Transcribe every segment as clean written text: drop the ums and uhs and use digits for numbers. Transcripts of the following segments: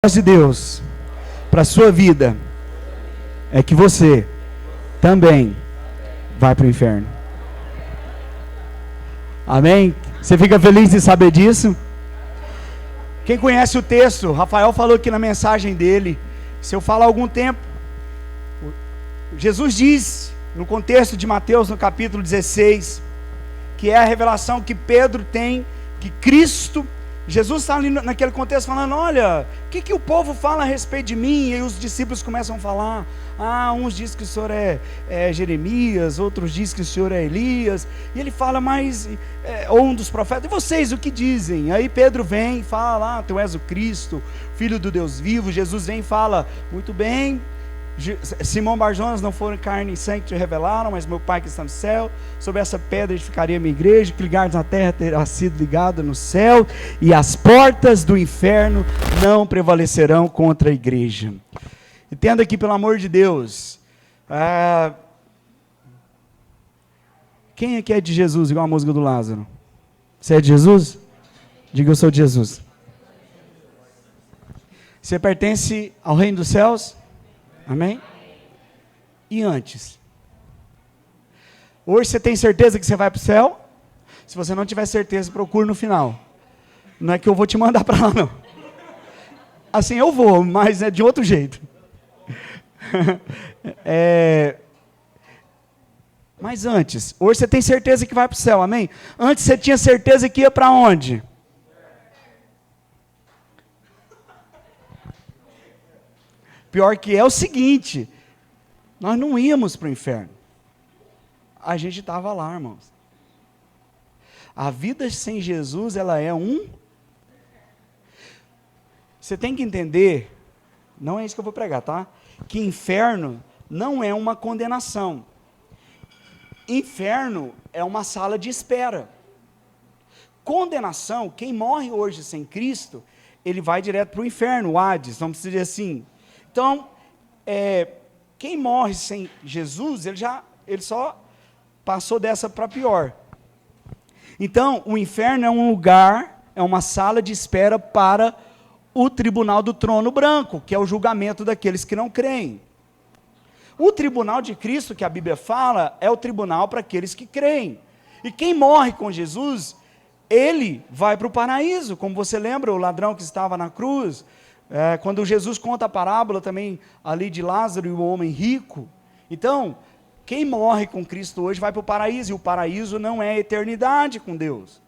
de Deus para a sua vida é que você também vai para o inferno. Amém? Você fica feliz de saber disso? Quem conhece o texto, Rafael falou aqui na mensagem dele, se eu falar algum tempo, Jesus diz, no contexto de Mateus, no capítulo 16, que é a revelação que Pedro tem, que Cristo, Jesus está ali naquele contexto falando, olha, o que o povo fala a respeito de mim? E os discípulos começam a falar, uns dizem que o Senhor é Jeremias, outros dizem que o Senhor é Elias, e ele fala, ou um dos profetas, e vocês o que dizem? Aí Pedro vem e fala, tu és o Cristo, Filho do Deus vivo. Jesus vem e fala, muito bem, Simão Barjonas, não foram carne e sangue que te revelaram, mas meu Pai que está no céu. Sobre essa pedra edificaria minha igreja, que ligares na terra terá sido ligado no céu, e as portas do inferno não prevalecerão contra a igreja. Entenda aqui, pelo amor de Deus, quem aqui é de Jesus, igual a música do Lázaro? Você é de Jesus? Diga, eu sou de Jesus. Você pertence ao reino dos céus? Amém? E antes? Hoje você tem certeza que você vai para o céu? Se você não tiver certeza, procure no final. Não é que eu vou te mandar para lá, não. Assim eu vou, mas é de outro jeito. Mas antes, hoje você tem certeza que vai para o céu, amém? Antes você tinha certeza que ia para onde? Pior que é o seguinte, nós não íamos para o inferno, a gente estava lá, irmãos. A vida sem Jesus, ela é você tem que entender, não é isso que eu vou pregar, tá? Que inferno não é uma condenação, inferno é uma sala de espera. Condenação, quem morre hoje sem Cristo, ele vai direto para o inferno, o Hades, vamos dizer assim. Então, quem morre sem Jesus, ele só passou dessa para pior. Então, o inferno é um lugar, é uma sala de espera para o tribunal do trono branco, que é o julgamento daqueles que não creem. O tribunal de Cristo, que a Bíblia fala, é o tribunal para aqueles que creem. E quem morre com Jesus, ele vai para o paraíso, como você lembra, o ladrão que estava na cruz. Quando Jesus conta a parábola também ali de Lázaro e o homem rico. Então, quem morre com Cristo hoje vai para o paraíso, e o paraíso não é eternidade com Deus.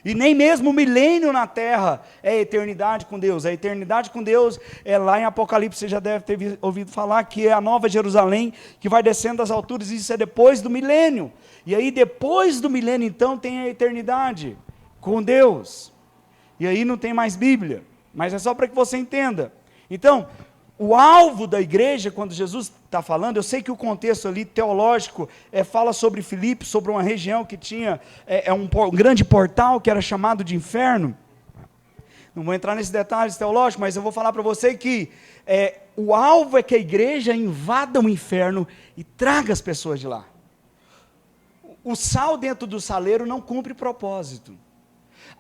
E nem mesmo o milênio na terra é eternidade com Deus. A eternidade com Deus é lá em Apocalipse, você já deve ter ouvido falar, que é a nova Jerusalém, que vai descendo das alturas, e isso é depois do milênio. E aí depois do milênio, então, tem a eternidade com Deus. E aí não tem mais Bíblia. Mas é só para que você entenda. Então, o alvo da igreja, quando Jesus está falando, eu sei que o contexto ali teológico fala sobre Filipe, sobre uma região que tinha um grande portal que era chamado de inferno. Não vou entrar nesses detalhes teológicos, mas eu vou falar para você que o alvo é que a igreja invada o inferno e traga as pessoas de lá. O sal dentro do saleiro não cumpre propósito.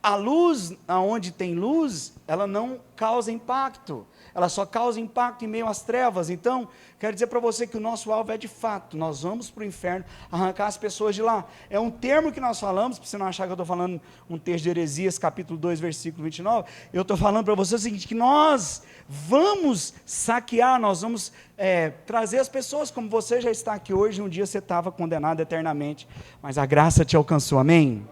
A luz, aonde tem luz, ela não causa impacto, ela só causa impacto em meio às trevas. Então, quero dizer para você que o nosso alvo é de fato, nós vamos para o inferno, arrancar as pessoas de lá. É um termo que nós falamos, para você não achar que eu estou falando um texto de Heresias, capítulo 2, versículo 29, eu estou falando para você o seguinte, que nós vamos saquear, nós vamos trazer as pessoas, como você já está aqui hoje, um dia você estava condenado eternamente, mas a graça te alcançou, amém?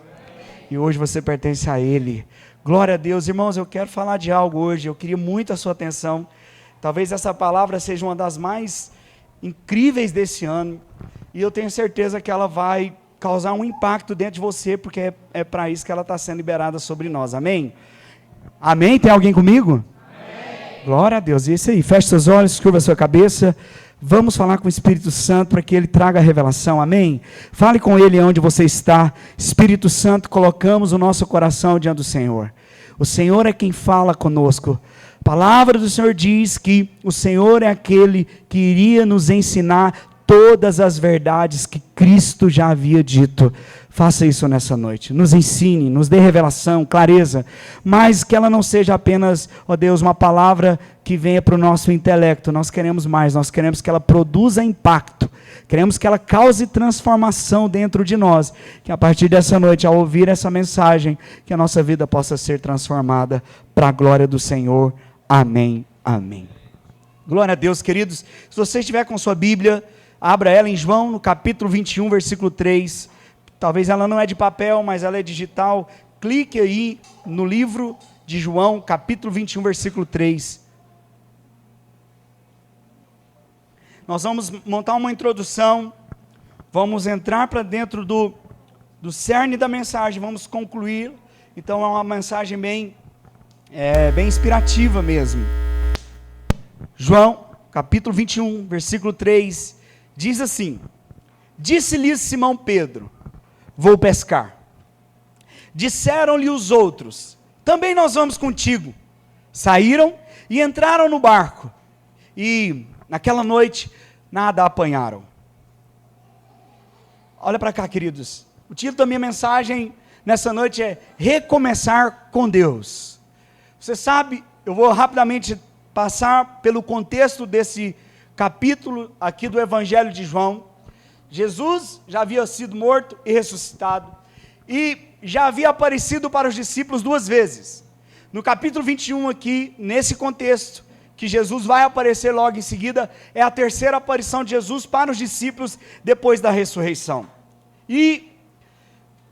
E hoje você pertence a Ele. Glória a Deus. Irmãos, eu quero falar de algo hoje, eu queria muito a sua atenção. Talvez essa palavra seja uma das mais incríveis desse ano, e eu tenho certeza que ela vai causar um impacto dentro de você, porque é para isso que ela está sendo liberada sobre nós, amém? Amém? Tem alguém comigo? Amém. Glória a Deus. Isso aí, feche seus olhos, curva a sua cabeça. Vamos falar com o Espírito Santo para que Ele traga a revelação, amém? Fale com Ele onde você está. Espírito Santo, colocamos o nosso coração diante do Senhor. O Senhor é quem fala conosco. A palavra do Senhor diz que o Senhor é aquele que iria nos ensinar todas as verdades que Cristo já havia dito. Faça isso nessa noite, nos ensine, nos dê revelação, clareza, mas que ela não seja apenas, ó Deus, uma palavra que venha para o nosso intelecto. Nós queremos mais, nós queremos que ela produza impacto, queremos que ela cause transformação dentro de nós, que a partir dessa noite, ao ouvir essa mensagem, que a nossa vida possa ser transformada para a glória do Senhor. Amém, amém. Glória a Deus, queridos. Se você estiver com sua Bíblia, abra ela em João, no capítulo 21, versículo 3. Talvez ela não é de papel, mas ela é digital. Clique aí no livro de João, capítulo 21, versículo 3. Nós vamos montar uma introdução, vamos entrar para dentro do cerne da mensagem, vamos concluir. Então é uma mensagem bem inspirativa mesmo. João, capítulo 21, versículo 3, diz assim: Disse-lhes Simão Pedro: Vou pescar. Disseram-lhe os outros: Também nós vamos contigo. Saíram e entraram no barco, e naquela noite nada apanharam. Olha para cá, queridos. O título da minha mensagem nessa noite é Recomeçar com Deus. Você sabe, eu vou rapidamente passar pelo contexto desse capítulo aqui do Evangelho de João. Jesus já havia sido morto e ressuscitado, e já havia aparecido para os discípulos 2 vezes. No capítulo 21 aqui, nesse contexto, que Jesus vai aparecer logo em seguida, é a terceira aparição de Jesus para os discípulos depois da ressurreição. E,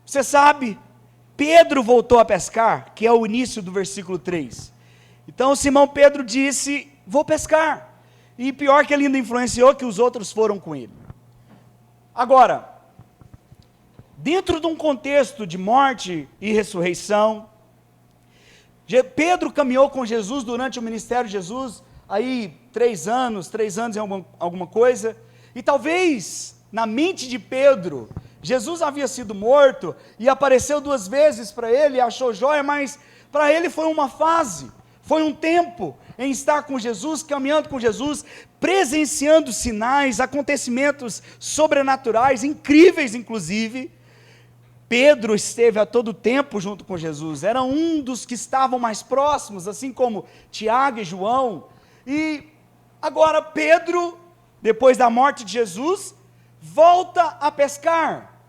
você sabe, Pedro voltou a pescar, que é o início do versículo 3. Então Simão Pedro disse: Vou pescar. E pior que ele ainda influenciou que os outros foram com ele. Agora, dentro de um contexto de morte e ressurreição, Pedro caminhou com Jesus durante o ministério de Jesus, aí 3 anos e alguma coisa, e talvez na mente de Pedro, Jesus havia sido morto e apareceu 2 vezes para ele, achou joia, mas para ele foi uma fase, foi um tempo em estar com Jesus, caminhando com Jesus, presenciando sinais, acontecimentos sobrenaturais, incríveis inclusive. Pedro esteve a todo tempo junto com Jesus, era um dos que estavam mais próximos, assim como Tiago e João. E agora Pedro, depois da morte de Jesus, volta a pescar.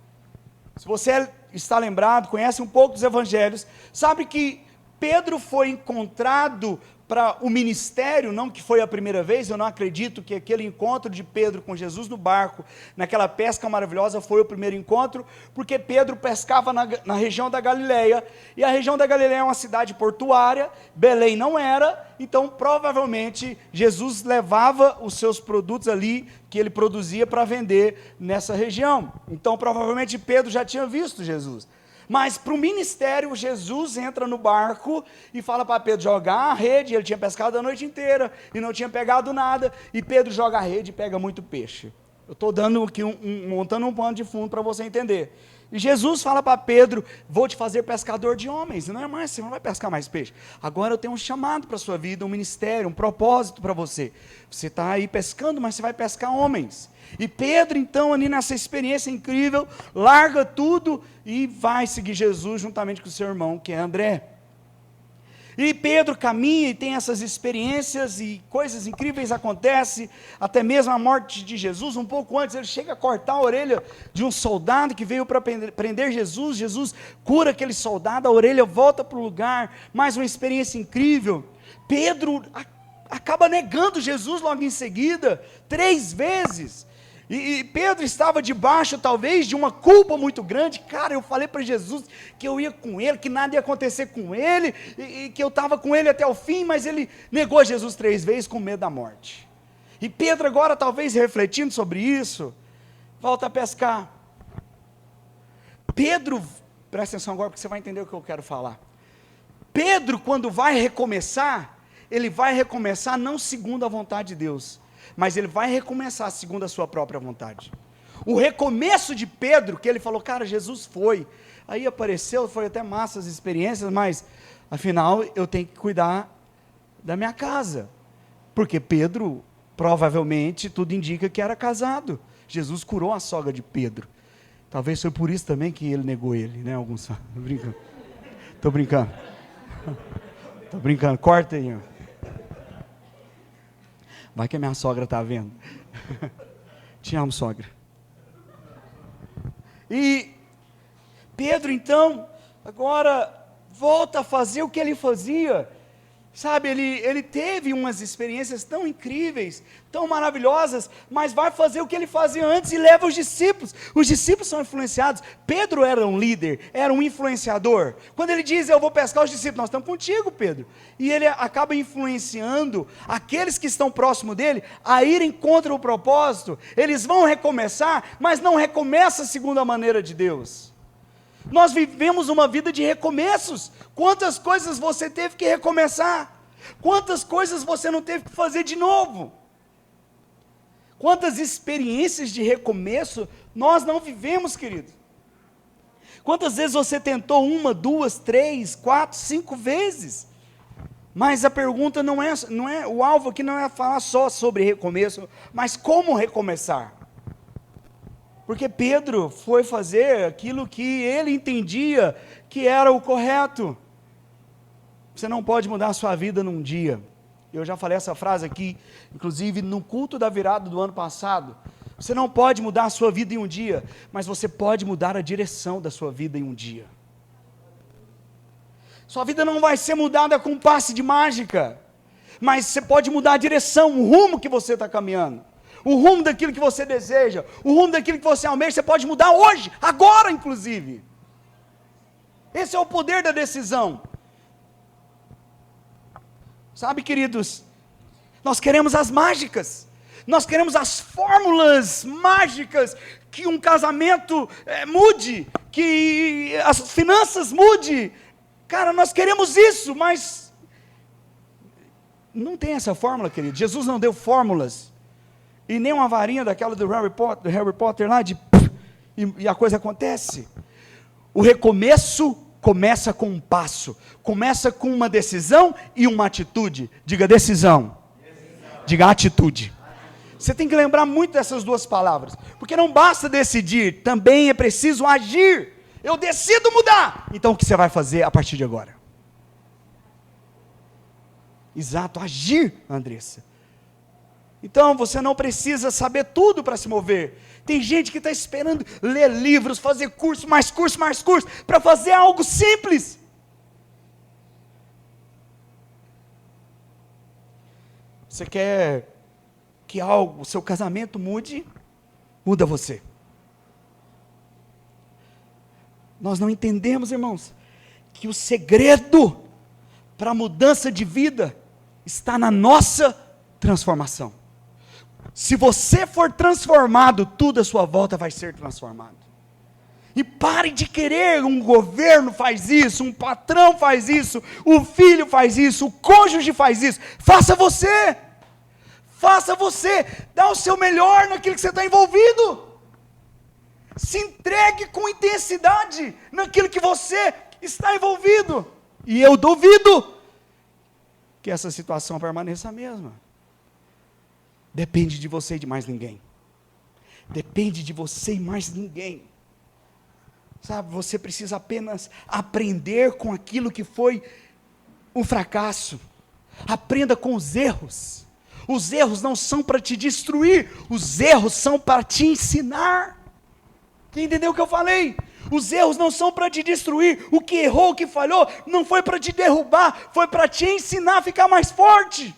Se você está lembrado, conhece um pouco dos evangelhos, sabe que Pedro foi encontrado para o ministério, não que foi a primeira vez, eu não acredito que aquele encontro de Pedro com Jesus no barco, naquela pesca maravilhosa, foi o primeiro encontro, porque Pedro pescava na região da Galileia, e a região da Galileia é uma cidade portuária, Belém não era, então provavelmente Jesus levava os seus produtos ali, que ele produzia para vender nessa região, então provavelmente Pedro já tinha visto Jesus. Mas para o ministério, Jesus entra no barco e fala para Pedro jogar a rede. Ele tinha pescado a noite inteira e não tinha pegado nada, e Pedro joga a rede e pega muito peixe. Eu estou dando aqui montando um pano de fundo para você entender. E Jesus fala para Pedro: vou te fazer pescador de homens. Não é mais, você não vai pescar mais peixe. Agora eu tenho um chamado para a sua vida, um ministério, um propósito para você. Você está aí pescando, mas você vai pescar homens. E Pedro, então, ali nessa experiência incrível, larga tudo e vai seguir Jesus juntamente com o seu irmão, que é André. E Pedro caminha e tem essas experiências e coisas incríveis acontecem, até mesmo a morte de Jesus. Um pouco antes ele chega a cortar a orelha de um soldado que veio para prender Jesus. Jesus cura aquele soldado, a orelha volta para o lugar, mais uma experiência incrível. Pedro acaba negando Jesus logo em seguida, 3 vezes. E Pedro estava debaixo talvez de uma culpa muito grande. Cara, eu falei para Jesus que eu ia com ele, que nada ia acontecer com ele, e que eu estava com ele até o fim, mas ele negou Jesus 3 vezes com medo da morte. E Pedro agora talvez refletindo sobre isso, volta a pescar. Pedro, presta atenção agora porque você vai entender o que eu quero falar. Pedro, quando vai recomeçar, ele vai recomeçar não segundo a vontade de Deus, mas ele vai recomeçar segundo a sua própria vontade. O recomeço de Pedro, que ele falou: cara, Jesus foi, aí apareceu, foi até massa as experiências, mas afinal eu tenho que cuidar da minha casa, porque Pedro, provavelmente, tudo indica que era casado, Jesus curou a sogra de Pedro. Talvez foi por isso também que ele negou ele, né? Alguns falam. Tô brincando. Tô brincando. Corta aí. Ó. Vai que a minha sogra está vendo. Te amo, sogra. E Pedro, então, agora volta a fazer o que ele fazia. Sabe, ele teve umas experiências tão incríveis, tão maravilhosas, mas vai fazer o que ele fazia antes e leva os discípulos. Os discípulos são influenciados. Pedro era um líder, era um influenciador. Quando ele diz, eu vou pescar os discípulos, nós estamos contigo, Pedro. E ele acaba influenciando aqueles que estão próximo dele a irem contra o propósito. Eles vão recomeçar, mas não recomeça segundo a maneira de Deus. Nós vivemos uma vida de recomeços. Quantas coisas você teve que recomeçar? Quantas coisas você não teve que fazer de novo? Quantas experiências de recomeço nós não vivemos, querido? Quantas vezes você tentou 1, 2, 3, 4, 5 vezes? Mas a pergunta não é, o alvo aqui não é falar só sobre recomeço, mas como recomeçar. Porque Pedro foi fazer aquilo que ele entendia que era o correto. Você não pode mudar a sua vida num dia. Eu já falei essa frase aqui, inclusive no culto da virada do ano passado. Você não pode mudar a sua vida em um dia, mas você pode mudar a direção da sua vida em um dia. Sua vida não vai ser mudada com um passe de mágica, mas você pode mudar a direção, o rumo que você está caminhando. O rumo daquilo que você deseja, o rumo daquilo que você almeja, você pode mudar hoje, agora inclusive. Esse é o poder da decisão. Sabe, queridos, nós queremos as mágicas, nós queremos as fórmulas mágicas, que um casamento mude, que as finanças mude. Cara, nós queremos isso, mas não tem essa fórmula, querido. Jesus não deu fórmulas. E nem uma varinha daquela do Harry Potter lá, e a coisa acontece. O recomeço começa com um passo, começa com uma decisão e uma atitude. Diga decisão, diga atitude. Você tem que lembrar muito dessas duas palavras, porque não basta decidir, também é preciso agir. Eu decido mudar, então o que você vai fazer a partir de agora? Exato, agir, Andressa. Então você não precisa saber tudo para se mover. Tem gente que está esperando ler livros, fazer curso, mais curso, para fazer algo simples. Você quer que algo, o seu casamento mude? Muda você. Nós não entendemos, irmãos, que o segredo para a mudança de vida está na nossa transformação. Se você for transformado, tudo à sua volta vai ser transformado. E pare de querer, um governo faz isso, um patrão faz isso, o filho faz isso, o cônjuge faz isso. Faça você, dá o seu melhor naquilo que você está envolvido. Se entregue com intensidade naquilo que você está envolvido. E eu duvido que essa situação permaneça a mesma. Depende de você e de mais ninguém. Depende de você e mais ninguém. Sabe, você precisa apenas aprender com aquilo que foi um fracasso. Aprenda com os erros. Os erros não são para te destruir, os erros são para te ensinar. Quem entendeu o que eu falei? Os erros não são para te destruir. O que errou, o que falhou, não foi para te derrubar, foi para te ensinar a ficar mais forte.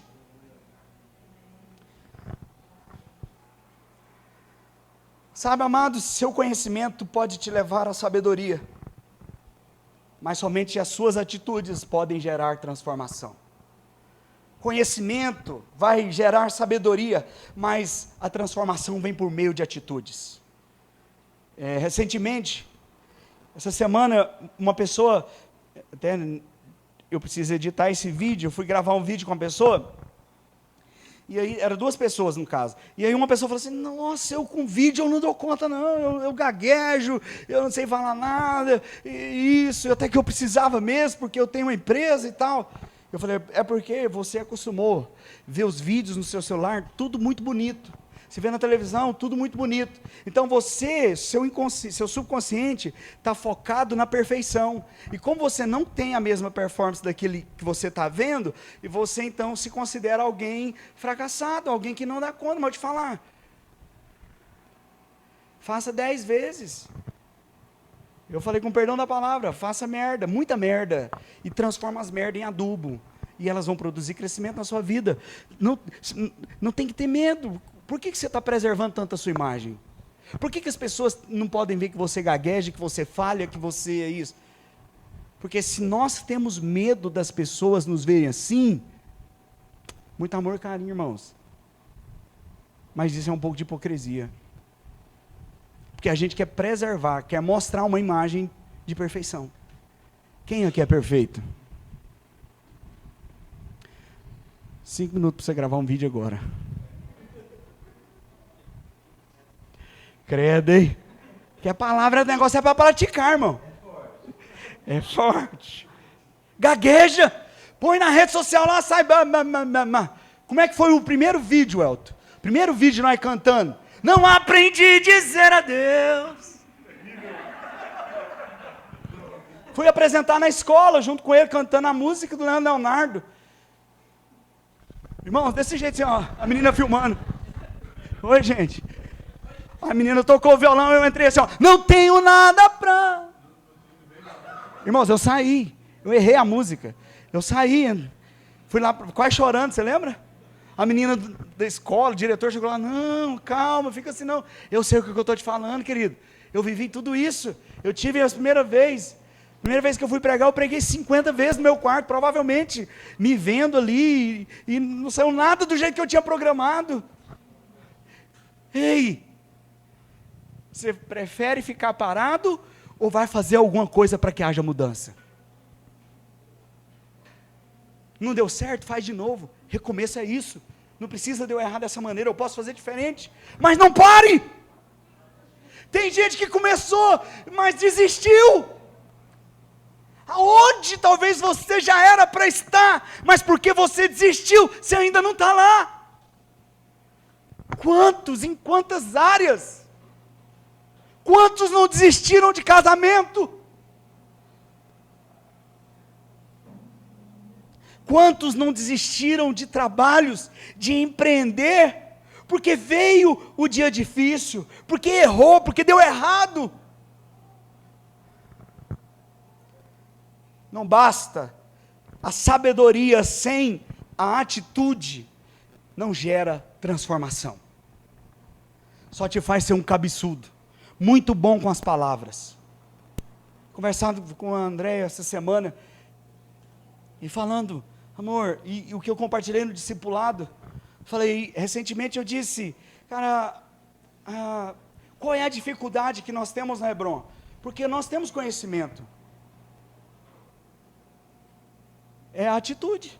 Sabe, amados, seu conhecimento pode te levar à sabedoria, mas somente as suas atitudes podem gerar transformação. Conhecimento vai gerar sabedoria, mas a transformação vem por meio de atitudes. Recentemente, essa semana, uma pessoa, até eu preciso editar esse vídeo, eu fui gravar um vídeo com uma pessoa, e aí, eram 2 pessoas no caso, e aí uma pessoa falou assim, nossa, eu com vídeo eu não dou conta não, eu gaguejo, eu não sei falar nada, isso, até que eu precisava mesmo, porque eu tenho uma empresa e tal. Eu falei, é porque você acostumou ver os vídeos no seu celular, tudo muito bonito, Você vê na televisão, tudo muito bonito. Então você, seu subconsciente, está focado na perfeição. E como você não tem a mesma performance daquele que você está vendo, e você então se considera alguém fracassado, alguém que não dá conta. Mas eu te falar, faça 10 vezes. Eu falei com perdão da palavra, faça merda, muita merda, e transforma as merdas em adubo. E elas vão produzir crescimento na sua vida. Não tem que ter medo. Por que você está preservando tanto a sua imagem? Por que as pessoas não podem ver que você gagueja, que você falha, que você é isso? Porque se nós temos medo das pessoas nos verem assim, muito amor e carinho, irmãos. Mas isso é um pouco de hipocrisia. Porque a gente quer preservar, quer mostrar uma imagem de perfeição. Quem aqui é perfeito? 5 minutos para você gravar um vídeo agora. Credo, hein? Que a palavra do negócio é para praticar, irmão. É forte. Gagueja. Põe na rede social lá, sai. Como é que foi o primeiro vídeo, Elton? Primeiro vídeo nós cantando. Não aprendi a dizer adeus. Fui apresentar na escola, junto com ele, cantando a música do Leonardo. Irmãos, desse jeito assim, ó, a menina filmando. Oi, gente. A menina tocou o violão, eu entrei assim, ó, não tenho nada pra... Irmãos, eu saí, eu errei a música. Eu saí, fui lá, quase chorando, você lembra? A menina da escola, o diretor chegou lá, não, calma, fica assim não. Eu sei o que eu estou te falando, querido. Eu vivi tudo isso. Eu tive a primeira vez que eu fui pregar, eu preguei 50 vezes no meu quarto, provavelmente, me vendo ali, e não saiu nada do jeito que eu tinha programado. Ei, você prefere ficar parado, ou vai fazer alguma coisa para que haja mudança? Não deu certo? Faz de novo. Recomeça isso. Não precisa de eu errar dessa maneira, eu posso fazer diferente. Mas não pare! Tem gente que começou, mas desistiu. Aonde talvez você já era para estar, mas porque você desistiu, você ainda não está lá. Quantos, em quantas áreas? Quantos não desistiram de casamento? Quantos não desistiram de trabalhos, de empreender, porque veio o dia difícil, porque errou, porque deu errado? Não basta, a sabedoria sem a atitude não gera transformação. Só te faz ser um cabeçudo, muito bom com as palavras. Conversando com a Andréia essa semana, e falando, amor, e o que eu compartilhei no discipulado, falei, recentemente eu disse, cara, qual é a dificuldade que nós temos na Hebron? Porque nós temos conhecimento. É a atitude.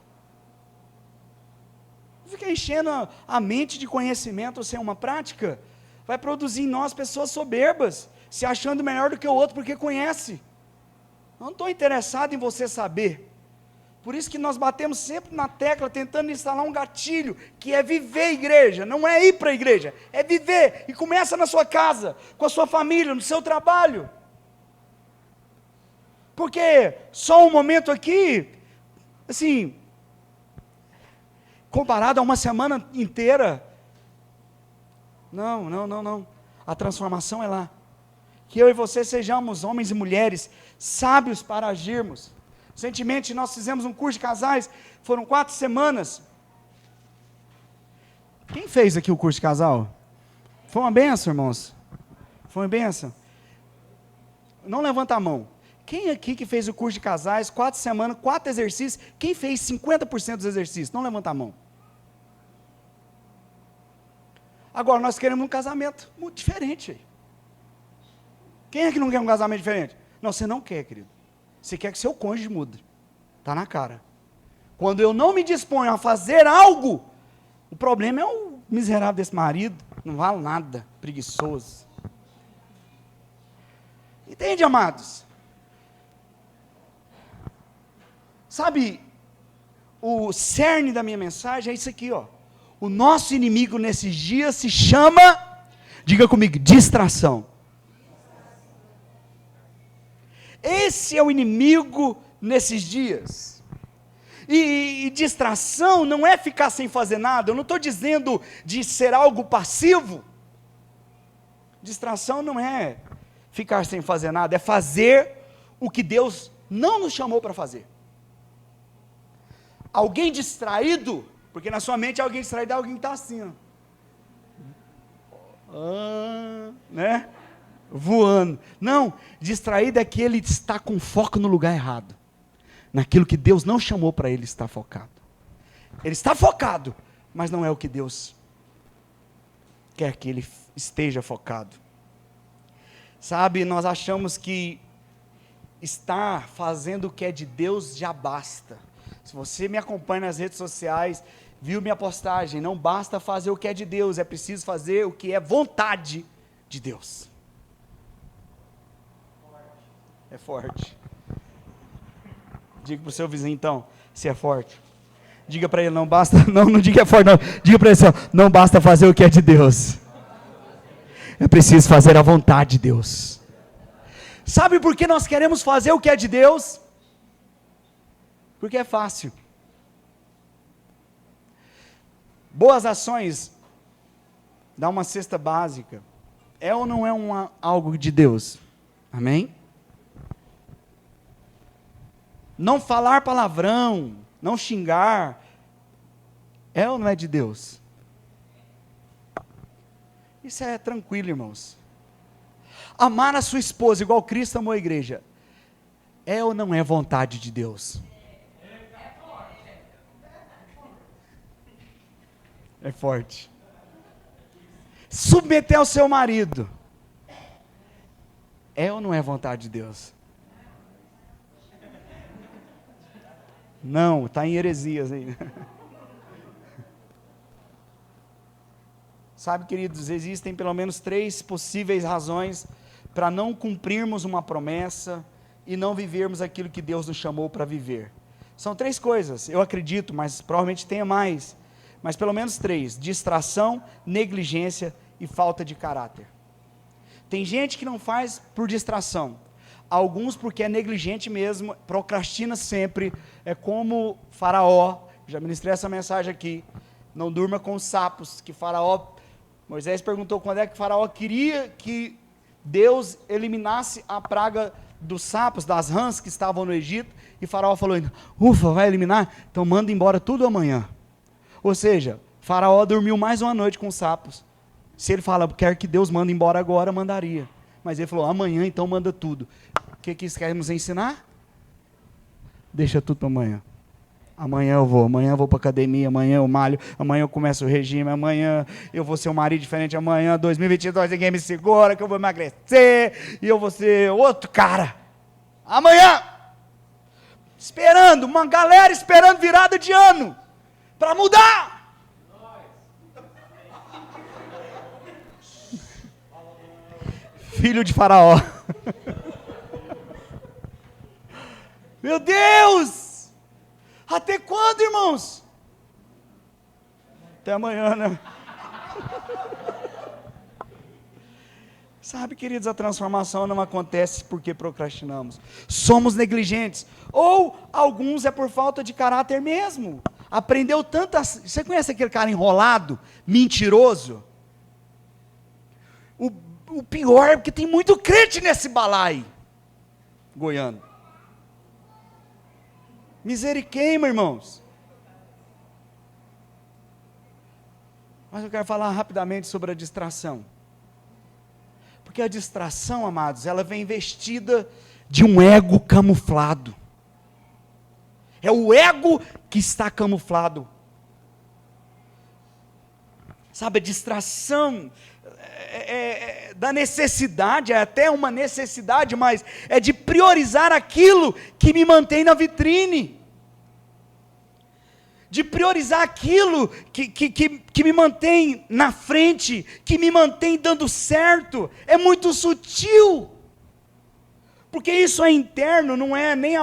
Ficar enchendo a mente de conhecimento sem uma prática, vai produzir em nós pessoas soberbas, se achando melhor do que o outro porque conhece. Não estou interessado em você saber. Por isso que nós batemos sempre na tecla, tentando instalar um gatilho, que é viver igreja, não é ir para a igreja, é viver, e começa na sua casa, com a sua família, no seu trabalho. Porque só um momento aqui, assim, comparado a uma semana inteira, não, a transformação é lá. Que eu e você sejamos homens e mulheres sábios para agirmos. Recentemente nós fizemos um curso de casais, foram 4 semanas. Quem fez aqui o curso de casal? Foi uma benção, irmãos? Foi uma benção? Não levanta a mão. Quem aqui que fez o curso de casais, 4 semanas, 4 exercícios, quem fez 50% dos exercícios? Não levanta a mão. Agora nós queremos um casamento muito diferente. Quem é que não quer um casamento diferente? Não, você não quer, querido. Você quer que seu cônjuge mude. Está na cara. Quando eu não me disponho a fazer algo, o problema é o miserável desse marido, não vale nada, preguiçoso. Entende, amados? Sabe, o cerne da minha mensagem é isso aqui, ó. O nosso inimigo nesses dias se chama, diga comigo, distração. Esse é o inimigo nesses dias. E distração não é ficar sem fazer nada. Eu não estou dizendo de ser algo passivo. Distração não é ficar sem fazer nada, é fazer o que Deus não nos chamou para fazer. Alguém distraído, porque na sua mente alguém distraído é alguém que está assim, ó. Né? Voando. Não, distraído é que ele está com foco no lugar errado, naquilo que Deus não chamou para ele estar focado. Ele está focado, mas não é o que Deus quer que ele esteja focado. Sabe, nós achamos que estar fazendo o que é de Deus já basta. Se você me acompanha nas redes sociais, viu minha postagem, não basta fazer o que é de Deus, é preciso fazer o que é vontade de Deus. É forte. Diga para o seu vizinho então, se é forte. Diga para ele, não basta, não diga que é forte não, diga para ele assim, não basta fazer o que é de Deus. É preciso fazer a vontade de Deus. Sabe por que nós queremos fazer o que é de Deus? Porque é fácil. Boas ações, dá uma cesta básica, é ou não é algo de Deus? Amém? Não falar palavrão, não xingar, é ou não é de Deus? Isso é tranquilo, irmãos. Amar a sua esposa igual Cristo amou a igreja, é ou não é vontade de Deus? É forte. Submeter ao seu marido, é ou não é vontade de Deus? Não, está em heresias aí. Sabe, queridos, existem pelo menos 3 possíveis razões para não cumprirmos uma promessa e não vivermos aquilo que Deus nos chamou para viver. São 3 coisas, eu acredito, mas provavelmente tenha mais. Mas pelo menos 3, distração, negligência e falta de caráter. Tem gente que não faz por distração, alguns porque é negligente mesmo, procrastina sempre, é como Faraó, já ministrei essa mensagem aqui, não durma com os sapos, que Faraó, Moisés perguntou quando é que Faraó queria que Deus eliminasse a praga dos sapos, das rãs que estavam no Egito, e Faraó falou, ufa, vai eliminar? Então manda embora tudo amanhã. Ou seja, Faraó dormiu mais uma noite com os sapos. Se ele fala, quer que Deus mande embora agora, mandaria. Mas ele falou, amanhã então manda tudo. O que isso quer nos ensinar? Deixa tudo para amanhã. Amanhã eu vou para a academia, amanhã eu malho, amanhã eu começo o regime, amanhã eu vou ser um marido diferente, amanhã 2022 ninguém me segura, que eu vou emagrecer, e eu vou ser outro cara. Amanhã! Esperando, uma galera esperando virada de ano. Para mudar. Filho de Faraó. Meu Deus! Até quando, irmãos? Até amanhã, né? Sabe, queridos, a transformação não acontece porque procrastinamos. Somos negligentes. Ou alguns é por falta de caráter mesmo. Aprendeu tantas... Você conhece aquele cara enrolado, mentiroso? O pior é porque tem muito crente nesse balaio goiano. Misericórdia, irmãos. Mas eu quero falar rapidamente sobre a distração. Porque a distração, amados, ela vem vestida de um ego camuflado. É o ego que está camuflado. Sabe, a distração é da necessidade, é até uma necessidade, mas é de priorizar aquilo que me mantém na vitrine. De priorizar aquilo que me mantém na frente, que me mantém dando certo. É muito sutil. Porque isso é interno, não é nem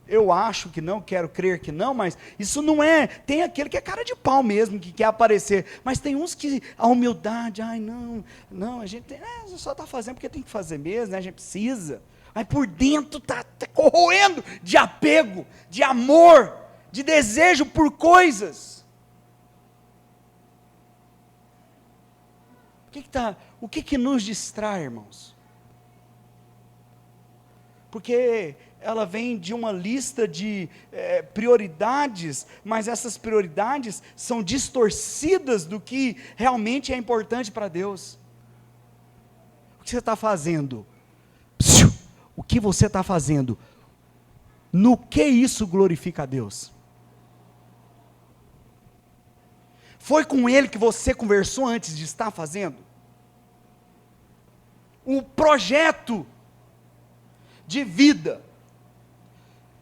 eu acho que não, quero crer que não, mas isso não é, tem aquele que é cara de pau mesmo, que quer aparecer, mas tem uns que, a humildade, ai não, a gente só está fazendo porque tem que fazer mesmo, né? A gente precisa, mas por dentro está corroendo de apego, de amor, de desejo por coisas. O que nos distrai, irmãos? Porque ela vem de uma lista de prioridades, mas essas prioridades são distorcidas do que realmente é importante para Deus. O que você está fazendo? O que você está fazendo? No que isso glorifica a Deus? Foi com Ele que você conversou antes de estar fazendo? O projeto de vida,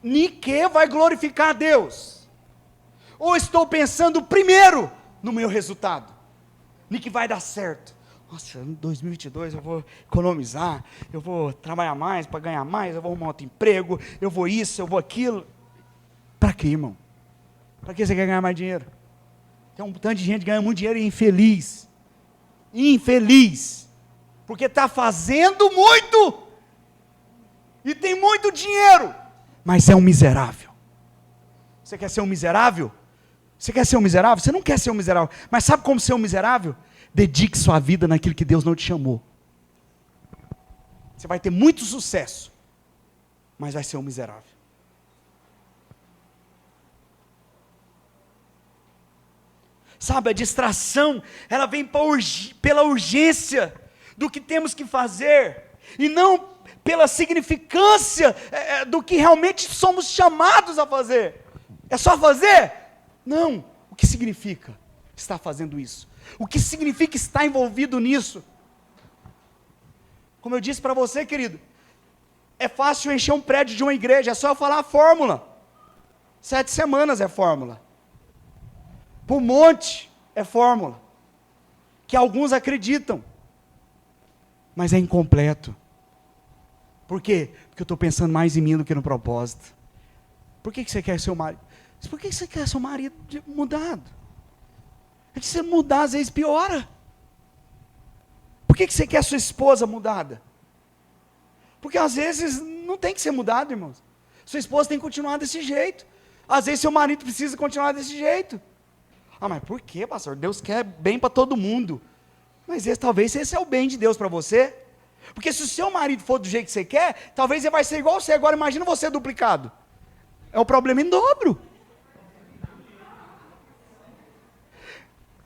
ni que vai glorificar a Deus? Ou estou pensando primeiro no meu resultado, ni que vai dar certo? Nossa, em 2022 eu vou economizar, eu vou trabalhar mais para ganhar mais, eu vou arrumar outro emprego, eu vou isso, eu vou aquilo. Para quê, irmão? Para que você quer ganhar mais dinheiro? Tem um tanto de gente que ganha muito dinheiro e é infeliz, porque está fazendo muito, e tem muito dinheiro, mas é um miserável. Você quer ser um miserável? Você quer ser um miserável? Você não quer ser um miserável, mas sabe como ser um miserável? Dedique sua vida naquilo que Deus não te chamou. Você vai ter muito sucesso, mas vai ser um miserável. Sabe, a distração, ela vem pela urgência do que temos que fazer, e não pela significância do que realmente somos chamados a fazer. É só fazer? Não. O que significa estar fazendo isso? O que significa estar envolvido nisso? Como eu disse para você, querido, é fácil encher um prédio de uma igreja, é só eu falar a fórmula. 7 semanas é fórmula. Para um monte é fórmula. Que alguns acreditam, mas é incompleto. Por quê? Porque eu estou pensando mais em mim do que no propósito. Por que você quer seu marido? Por que você quer seu marido mudado? É que se mudar, às vezes piora. Por que você quer sua esposa mudada? Porque às vezes não tem que ser mudado, irmãos. Sua esposa tem que continuar desse jeito. Às vezes seu marido precisa continuar desse jeito. Ah, mas por quê, pastor? Deus quer bem para todo mundo. Mas talvez esse é o bem de Deus para você. Porque se o seu marido for do jeito que você quer, talvez ele vai ser igual você. Agora imagina você duplicado. É um problema em dobro.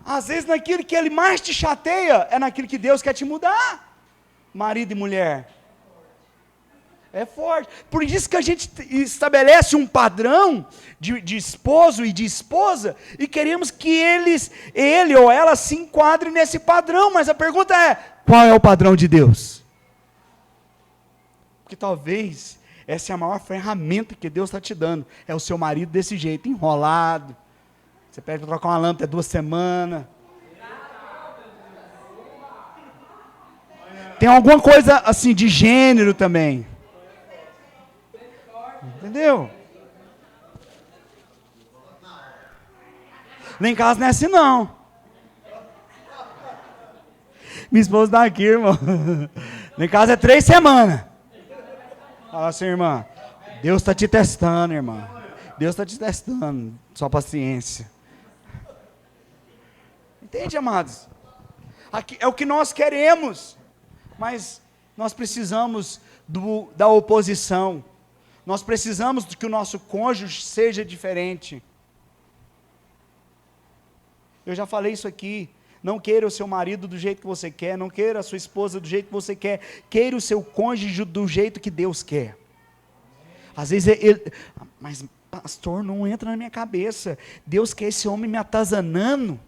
Às vezes naquilo que ele mais te chateia, é naquilo que Deus quer te mudar. Marido e mulher. É forte. Por isso que a gente estabelece um padrão de esposo e de esposa, e queremos que ele ou ela se enquadre nesse padrão, mas a pergunta é, qual é o padrão de Deus? Porque talvez essa é a maior ferramenta que Deus está te dando, é o seu marido desse jeito, enrolado, você pede para trocar uma lâmpada 2 semanas, tem alguma coisa assim de gênero também, entendeu? Lá em casa não é assim não. Minha esposa está aqui, irmão. Lá em casa é 3 semanas. Fala assim, irmã, Deus está te testando, irmã. Deus está te testando, sua paciência. Entende, amados? Aqui é o que nós queremos, mas nós precisamos da oposição. Nós precisamos de que o nosso cônjuge seja diferente. Eu já falei isso aqui. Não queira o seu marido do jeito que você quer, não queira a sua esposa do jeito que você quer, queira o seu cônjuge do jeito que Deus quer. Às vezes mas pastor, não entra na minha cabeça, Deus quer esse homem me atazanando.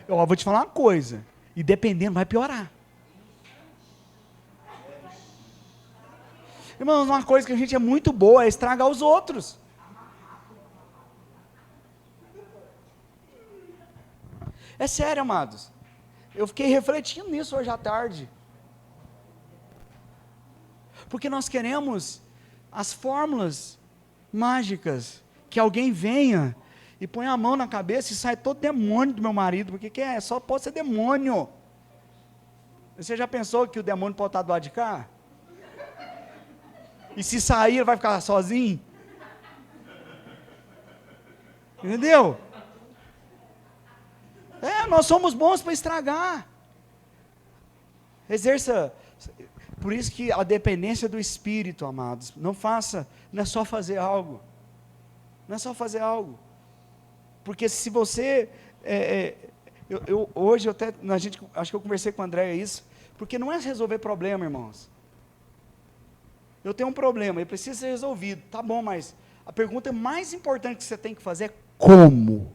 Eu vou te falar uma coisa, e dependendo vai piorar. Irmãos, uma coisa que a gente é muito boa é estragar os outros. É sério, amados. Eu fiquei refletindo nisso hoje à tarde. Porque nós queremos as fórmulas mágicas, que alguém venha e põe a mão na cabeça e sai todo demônio do meu marido, porque que é? Só pode ser demônio. Você já pensou que o demônio pode estar do lado de cá? E se sair, ele vai ficar sozinho? Entendeu? Nós somos bons para estragar. Exerça. Por isso que a dependência do Espírito, amados, não é só fazer algo. Não é só fazer algo. Porque se você, hoje acho que eu conversei com o André isso, porque não é resolver problema, irmãos. Eu tenho um problema, ele precisa ser resolvido, tá bom, mas a pergunta mais importante que você tem que fazer é como?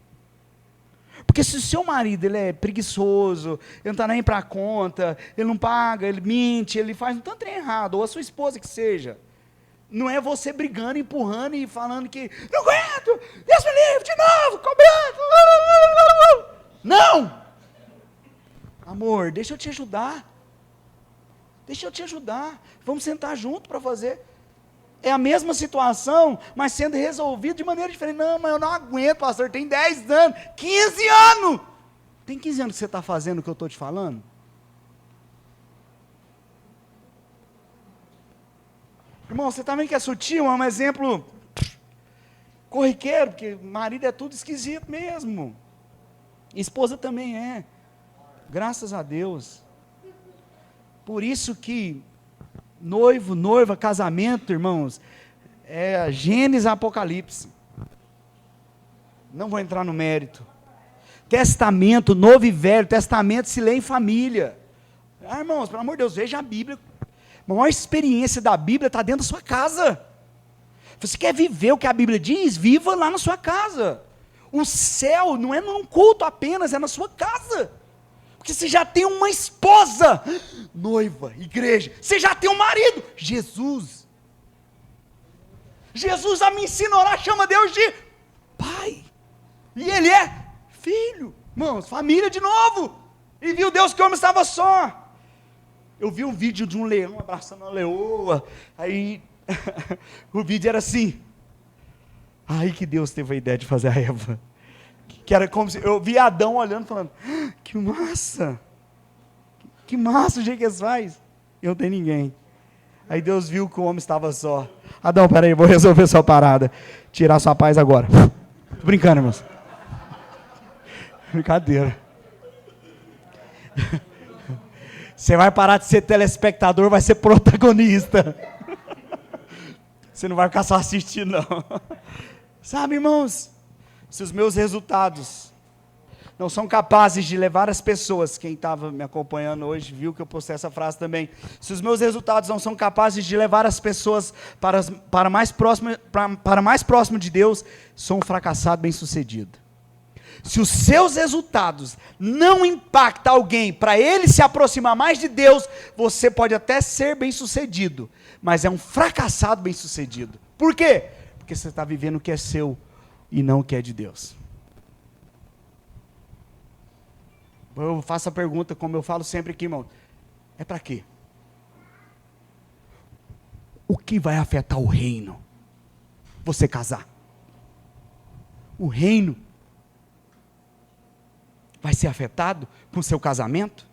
Porque se o seu marido ele é preguiçoso, ele não está nem para a conta, ele não paga, ele mente, ele faz um tanto trem errado, ou a sua esposa que seja, não é você brigando, empurrando e falando que, não aguento, Deus me livre de novo, cobrando, não! Amor, deixa eu te ajudar, vamos sentar junto para fazer. É a mesma situação, mas sendo resolvido de maneira diferente. Não, mas eu não aguento, pastor, tem 10 anos, 15 anos. Tem 15 anos que você está fazendo o que eu estou te falando? Irmão, você também que é sutil, é um exemplo corriqueiro, porque marido é tudo esquisito mesmo. Esposa também é. Graças a Deus. Por isso que noivo, noiva, casamento, irmãos, é Gênesis, Apocalipse. Não vou entrar no mérito. Testamento, novo e velho, testamento se lê em família. Irmãos, pelo amor de Deus, veja a Bíblia. A maior experiência da Bíblia está dentro da sua casa. Você quer viver o que a Bíblia diz? Viva lá na sua casa. O céu não é num culto apenas, é na sua casa. Porque você já tem uma esposa, noiva, igreja. Você já tem um marido, Jesus. Jesus a me ensina a orar, chama Deus de Pai. E Ele é Filho. Irmãos, família de novo. E viu Deus que o homem estava só. Eu vi um vídeo de um leão abraçando uma leoa. Aí, o vídeo era assim. Aí que Deus teve a ideia de fazer a Eva. Que era como se, eu vi Adão olhando, falando, que massa, o jeito que eles fazem. Eu não tenho ninguém. Aí Deus viu que o homem estava só. Adão, peraí, vou resolver sua parada. Tirar sua paz agora. Tô brincando, irmãos. Brincadeira. Você vai parar de ser telespectador, vai ser protagonista. Você não vai ficar só assistindo, não. Sabe, irmãos? Se os meus resultados não são capazes de levar as pessoas, quem estava me acompanhando hoje viu que eu postei essa frase também, se os meus resultados não são capazes de levar as pessoas para mais próximo de Deus, sou um fracassado bem-sucedido. Se os seus resultados não impactam alguém para ele se aproximar mais de Deus, você pode até ser bem-sucedido, mas é um fracassado bem-sucedido. Por quê? Porque você está vivendo o que é seu e não o que é de Deus. Eu faço a pergunta, como eu falo sempre aqui, irmão, é para quê? O que vai afetar o reino? Você casar. O reino vai ser afetado com o seu casamento?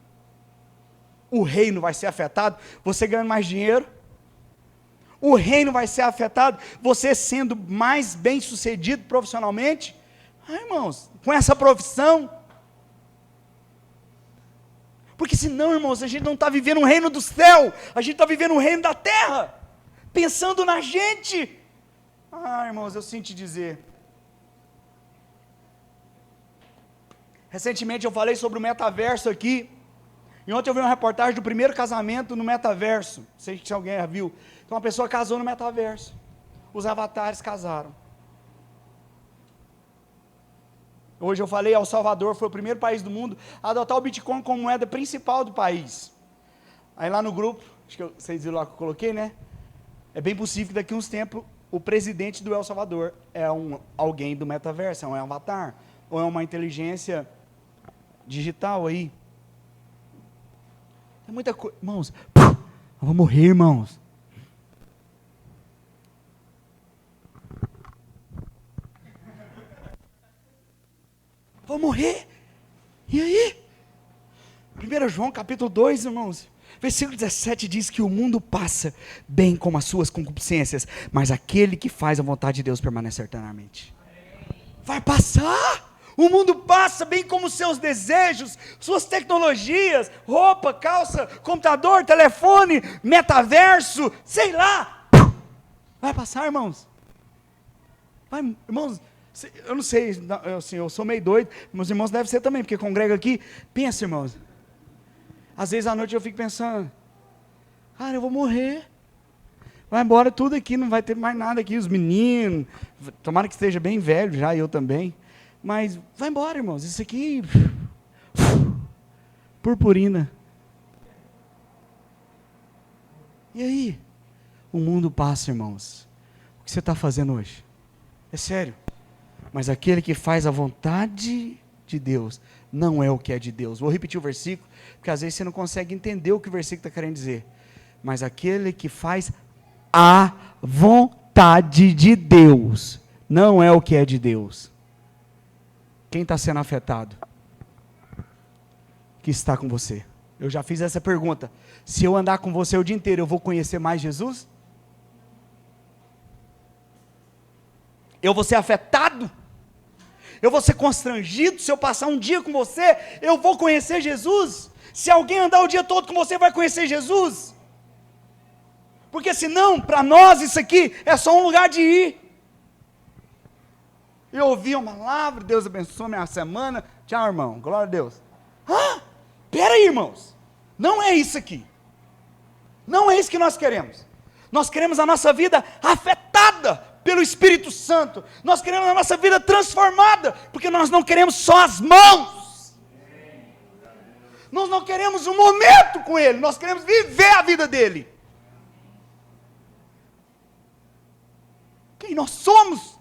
O reino vai ser afetado você ganhando mais dinheiro? O reino vai ser afetado você sendo mais bem sucedido profissionalmente? Irmãos, com essa profissão? Porque senão, irmãos, a gente não está vivendo um reino do céu, a gente está vivendo um reino da terra, pensando na gente. Irmãos, eu sinto te dizer. Recentemente eu falei sobre o metaverso aqui, e ontem eu vi uma reportagem do primeiro casamento no metaverso, não sei se alguém já viu. Então uma pessoa casou no metaverso, os avatares casaram. Hoje eu falei, El Salvador foi o primeiro país do mundo a adotar o Bitcoin como moeda principal do país. Aí lá no grupo, acho que vocês viram lá que eu coloquei, né? É bem possível que daqui a uns tempos o presidente do El Salvador é alguém do metaverso, é um avatar, ou é uma inteligência digital aí. Tem muita coisa, irmãos, eu vou morrer, irmãos. Vou morrer. E aí? 1 João capítulo 2, irmãos, versículo 17 diz que o mundo passa bem como as suas concupiscências, mas aquele que faz a vontade de Deus permanece eternamente. Vai passar. O mundo passa bem como os seus desejos, suas tecnologias, roupa, calça, computador, telefone, metaverso, sei lá. Vai passar, irmãos. Vai, irmãos, eu não sei, eu sou meio doido, meus irmãos devem ser também, porque congrega aqui. Pensa, irmãos. Às vezes à noite eu fico pensando, cara, eu vou morrer. Vai embora tudo aqui, não vai ter mais nada aqui, os meninos, tomara que esteja bem velho já, eu também. Mas vai embora, irmãos, isso aqui, purpurina. E aí? O mundo passa, irmãos. O que você está fazendo hoje? É sério. Mas aquele que faz a vontade de Deus, não é o que é de Deus. Vou repetir o versículo, porque às vezes você não consegue entender o que o versículo está querendo dizer. Mas aquele que faz a vontade de Deus, não é o que é de Deus. Quem está sendo afetado? Que está com você. Eu já fiz essa pergunta. Se eu andar com você o dia inteiro, eu vou conhecer mais Jesus? Eu vou ser afetado? Eu vou ser constrangido? Se eu passar um dia com você, eu vou conhecer Jesus? Se alguém andar o dia todo com você, vai conhecer Jesus? Porque senão, para nós, isso aqui é só um lugar de ir. Eu ouvi uma palavra, Deus abençoe minha semana. Tchau, irmão, glória a Deus. Espera aí, irmãos. Não é isso aqui. Não é isso que nós queremos. Nós queremos a nossa vida afetada pelo Espírito Santo. Nós queremos a nossa vida transformada, porque nós não queremos só as mãos. Nós não queremos um momento com Ele, nós queremos viver a vida dEle. Quem nós somos?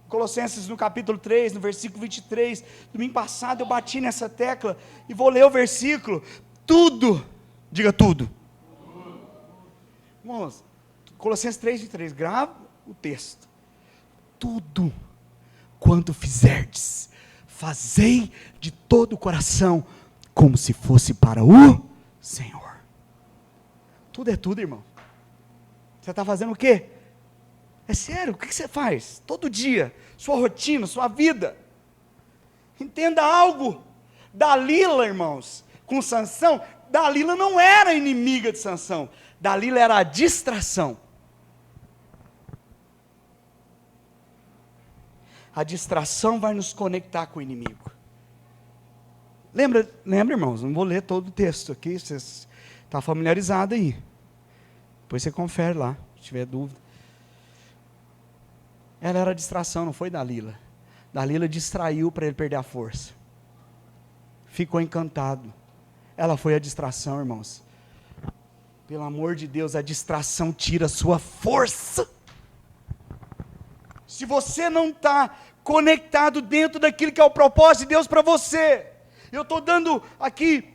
Colossenses no capítulo 3, no versículo 23, domingo passado eu bati nessa tecla, e vou ler o versículo, tudo, diga tudo. Irmãos, Colossenses 3, 23, grava o texto. Tudo quanto fizerdes, fazei de todo o coração, como se fosse para o Senhor. Tudo é tudo, irmão. Você está fazendo o quê? É sério, o que você faz? Todo dia, sua rotina, sua vida. Entenda algo. Dalila, irmãos, com Sansão, Dalila não era inimiga de Sansão. Dalila era a distração. A distração vai nos conectar com o inimigo. Lembra, irmãos? Não vou ler todo o texto aqui, você está familiarizado aí. Depois você confere lá, se tiver dúvida. Ela era a distração, não foi Dalila. Dalila distraiu para ele perder a força. Ficou encantado. Ela foi a distração, irmãos. Pelo amor de Deus, a distração tira a sua força. Se você não está conectado dentro daquilo que é o propósito de Deus para você, eu estou dando aqui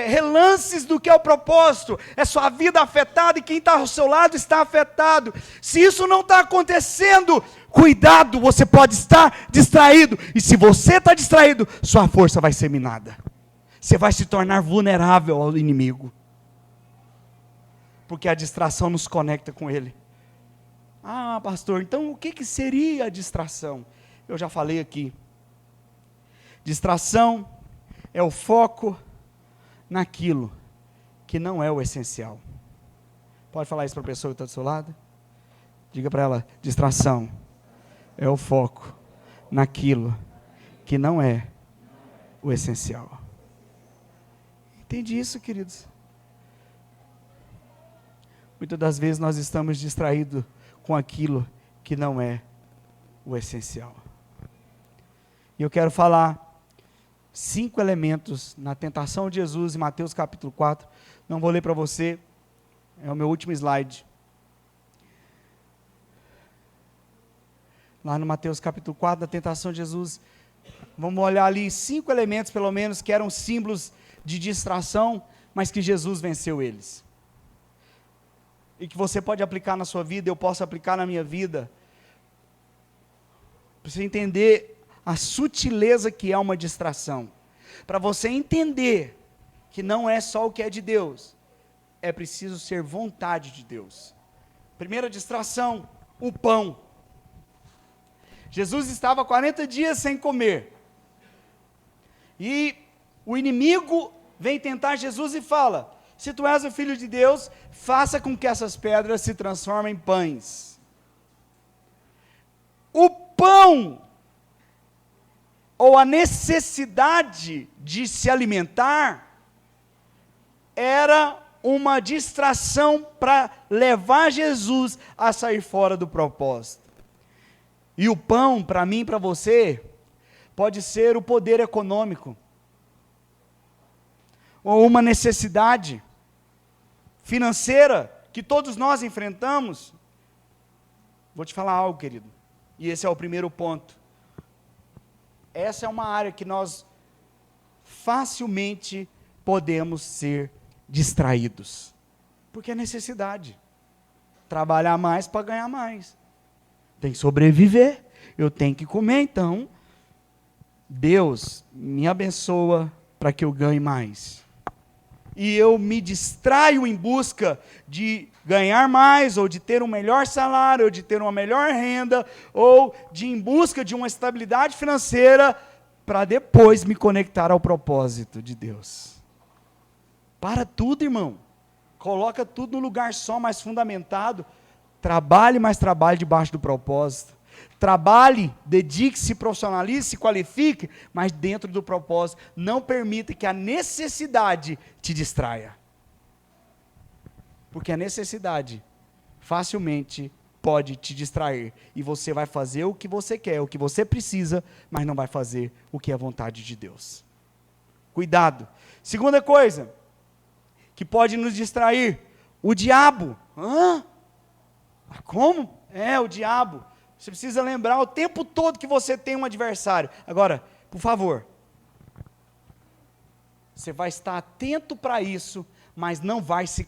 relances do que é o propósito, é sua vida afetada e quem está ao seu lado está afetado. Se isso não está acontecendo, cuidado, você pode estar distraído, e se você está distraído, sua força vai ser minada, você vai se tornar vulnerável ao inimigo, porque a distração nos conecta com ele. Pastor, então o que seria a distração? Eu já falei aqui, distração é o foco naquilo que não é o essencial. Pode falar isso para a pessoa que está do seu lado? Diga para ela, distração é o foco naquilo que não é o essencial. Entende isso, queridos? Muitas das vezes nós estamos distraídos com aquilo que não é o essencial. E eu quero falar 5 elementos na tentação de Jesus em Mateus capítulo 4. Não vou ler para você, é o meu último slide. Lá no Mateus capítulo 4, da tentação de Jesus, vamos olhar ali 5 elementos pelo menos, que eram símbolos de distração, mas que Jesus venceu eles. E que você pode aplicar na sua vida, eu posso aplicar na minha vida. para você entender a sutileza que é uma distração. Para você entender que não é só o que é de Deus, é preciso ser vontade de Deus. Primeira distração, o pão. Jesus estava 40 dias sem comer. E o inimigo vem tentar Jesus e fala: se tu és o Filho de Deus, faça com que essas pedras se transformem em pães. O pão, ou a necessidade de se alimentar, era uma distração para levar Jesus a sair fora do propósito. E o pão, para mim e para você, pode ser o poder econômico, ou uma necessidade financeira que todos nós enfrentamos. Vou te falar algo, querido, e esse é o primeiro ponto. Essa é uma área que nós facilmente podemos ser distraídos, porque é necessidade. Trabalhar mais para ganhar mais. Tem que sobreviver, eu tenho que comer, então Deus me abençoa para que eu ganhe mais. E eu me distraio em busca de ganhar mais, ou de ter um melhor salário, ou de ter uma melhor renda, ou de em busca de uma estabilidade financeira, para depois me conectar ao propósito de Deus. Para tudo, irmão. Coloca tudo no lugar só, mais fundamentado. Trabalhe, mas trabalhe debaixo do propósito. Trabalhe, dedique-se, profissionalize, se qualifique, mas dentro do propósito. Não permita que a necessidade te distraia. Porque a necessidade facilmente pode te distrair. E você vai fazer o que você quer, o que você precisa, mas não vai fazer o que é a vontade de Deus. Cuidado. Segunda coisa que pode nos distrair: o diabo. Como? O diabo. Você precisa lembrar o tempo todo que você tem um adversário. Agora, por favor, você vai estar atento para isso, mas não vai se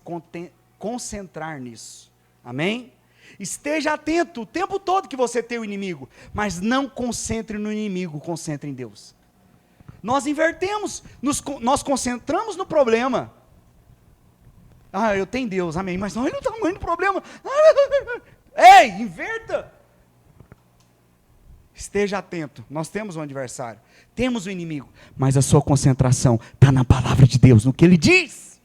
concentrar nisso. Amém? Esteja atento o tempo todo que você tem o inimigo, mas não concentre no inimigo, concentre em Deus. Nós invertemos, nós concentramos no problema. Eu tenho Deus, amém, mas olha o tamanho do problema. Ei, inverta. Esteja atento, nós temos um adversário, temos um inimigo, mas a sua concentração está na palavra de Deus, no que Ele diz.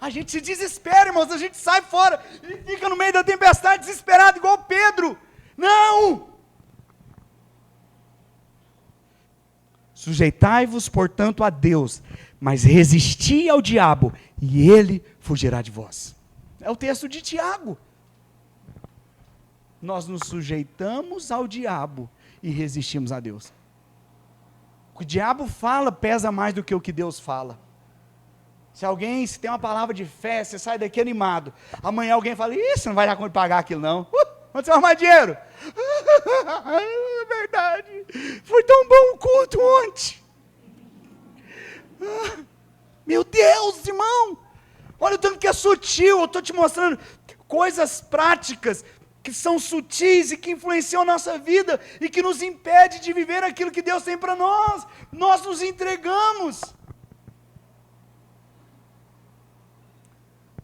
A gente se desespera, irmãos, a gente sai fora e fica no meio da tempestade desesperado, igual Pedro. Não! Sujeitai-vos, portanto, a Deus, mas resisti ao diabo, e ele fugirá de vós. É o texto de Tiago. Nós nos sujeitamos ao diabo e resistimos a Deus. O que o diabo fala pesa mais do que o que Deus fala. Se tem uma palavra de fé, você sai daqui animado. Amanhã alguém fala: você não vai dar conta de pagar aquilo não. Onde você vai arrumar dinheiro? É verdade. Foi tão bom o culto ontem. Meu Deus, irmão. Olha o tanto que é sutil. Eu estou te mostrando coisas práticas que são sutis e que influenciam a nossa vida e que nos impede de viver aquilo que Deus tem para nós. Nós nos entregamos.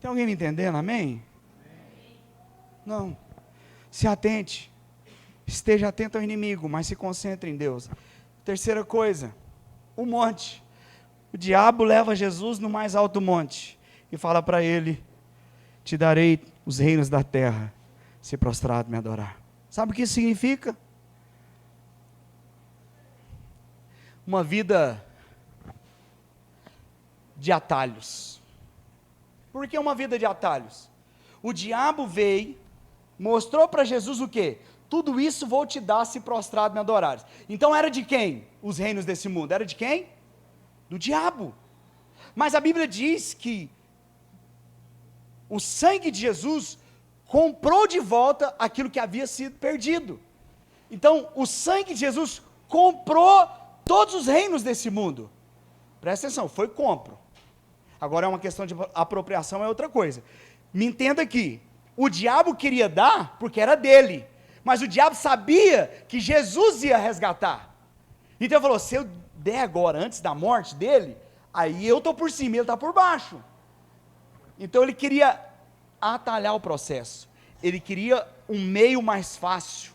Tem alguém me entendendo? Amém? Não. Se atente. Esteja atento ao inimigo, mas se concentre em Deus. Terceira coisa, o monte. O diabo leva Jesus no mais alto monte e fala para ele: te darei os reinos da terra, se prostrado me adorar. Sabe o que isso significa? Uma vida de atalhos. Por que uma vida de atalhos? O diabo veio, mostrou para Jesus o quê? Tudo isso vou te dar se prostrado me adorares. Então era de quem? Os reinos desse mundo. Era de quem? Do diabo. Mas a Bíblia diz que o sangue de Jesus comprou de volta aquilo que havia sido perdido. Então, o sangue de Jesus comprou todos os reinos desse mundo. Presta atenção, foi compro. Agora é uma questão de apropriação, é outra coisa. Me entenda aqui, o diabo queria dar porque era dele, Mas o diabo sabia que Jesus ia resgatar. Então ele falou, se eu der agora, antes da morte dele, aí eu estou por cima e ele está por baixo. Então ele queria atalhar o processo. Ele queria um meio mais fácil.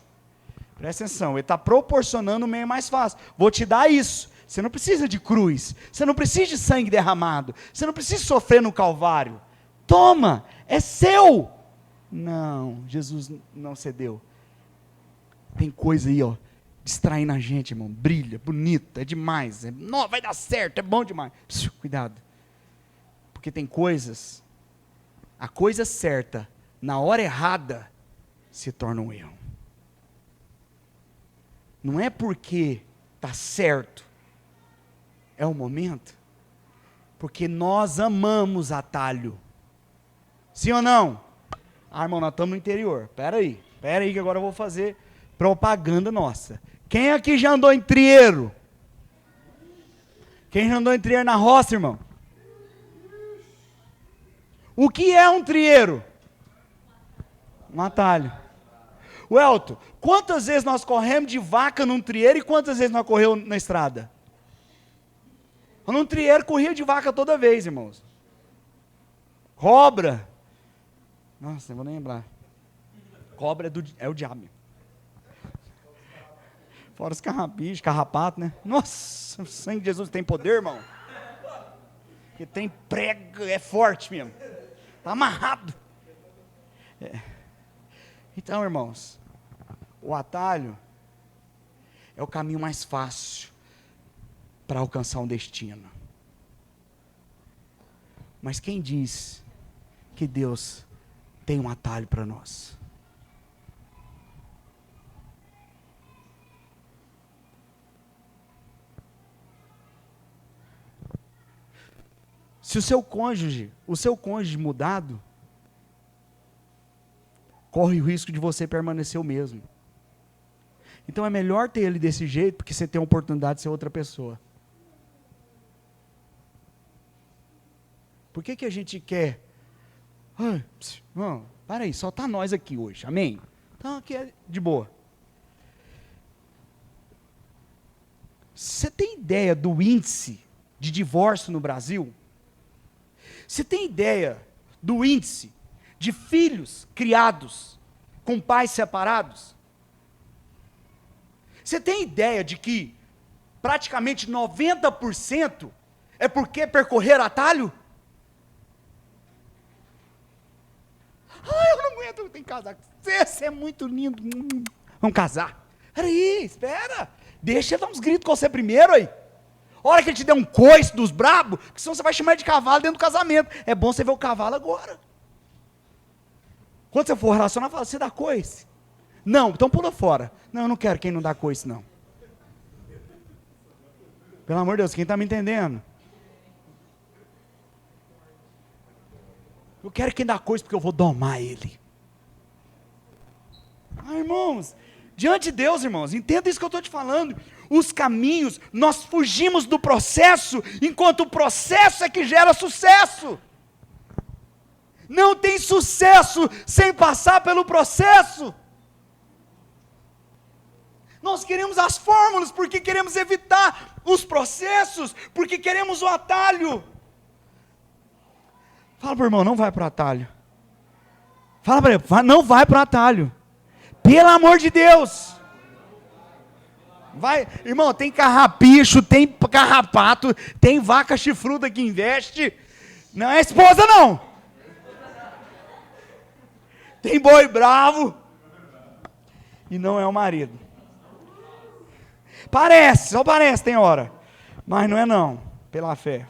Presta atenção, ele está proporcionando um meio mais fácil. Vou te dar isso. Você não precisa de cruz. Você não precisa de sangue derramado. Você não precisa sofrer no Calvário. Toma, é seu. Não, Jesus não cedeu. Tem coisa aí, ó, distraindo a gente, irmão. Brilha, bonita, é demais. Não, vai dar certo, é bom demais. Cuidado. Porque tem coisas, a coisa certa, na hora errada, se torna um erro. Não é porque está certo, é o momento, porque nós amamos atalho. Sim ou não? Ah, irmão, nós estamos no interior. Espera aí que agora eu vou fazer propaganda nossa. Quem aqui já andou em trieiro? Quem já andou em trieiro na roça, irmão? O que é um trieiro? Um atalho. Welton, quantas vezes nós corremos de vaca num trieiro e quantas vezes nós corremos na estrada? Num trieiro corria de vaca toda vez, irmãos. Cobra. Nossa, não vou nem lembrar. Cobra é o diabo. Fora os carrapichos, carrapato, né? Nossa, o sangue de Jesus tem poder, irmão. Porque tem prego, é forte mesmo. Está amarrado. Então, irmãos, o atalho é o caminho mais fácil para alcançar um destino. Mas quem diz que Deus tem um atalho para nós? Se o seu cônjuge mudado, corre o risco de você permanecer o mesmo. Então é melhor ter ele desse jeito, porque você tem a oportunidade de ser outra pessoa. Por que a gente quer? Não, para aí, só está nós aqui hoje, amém? Então aqui é de boa. Você tem ideia do índice de divórcio no Brasil? Você tem ideia do índice de filhos criados com pais separados? Você tem ideia de que praticamente 90% é porque percorreram atalho? Eu não aguento, tem que casar. Você é muito lindo. Vamos casar. Peraí, espera. Deixa ele dar uns gritos com você primeiro aí. A hora que ele te der um coice dos brabos, porque senão você vai chamar de cavalo dentro do casamento. É bom você ver o cavalo agora. Quando você for relacionar, fala, você dá coice? Não, então pula fora. Não, eu não quero quem não dá coice, não. Pelo amor de Deus, quem está me entendendo? Eu quero quem dá coice, porque eu vou domar ele. Irmãos, diante de Deus, irmãos, entenda isso que eu estou te falando. Os caminhos, nós fugimos do processo, enquanto o processo é que gera sucesso. Não tem sucesso sem passar pelo processo. Nós queremos as fórmulas, porque queremos evitar os processos, porque queremos o atalho. Fala para o irmão, não vai para o atalho. Fala para ele, não vai para o atalho. Pelo amor de Deus. Vai, irmão, tem carrapicho, tem carrapato, tem vaca chifruda que investe. Não é esposa, não. Tem boi bravo. E não é o marido. Parece, só parece, tem hora. Mas não é não, pela fé.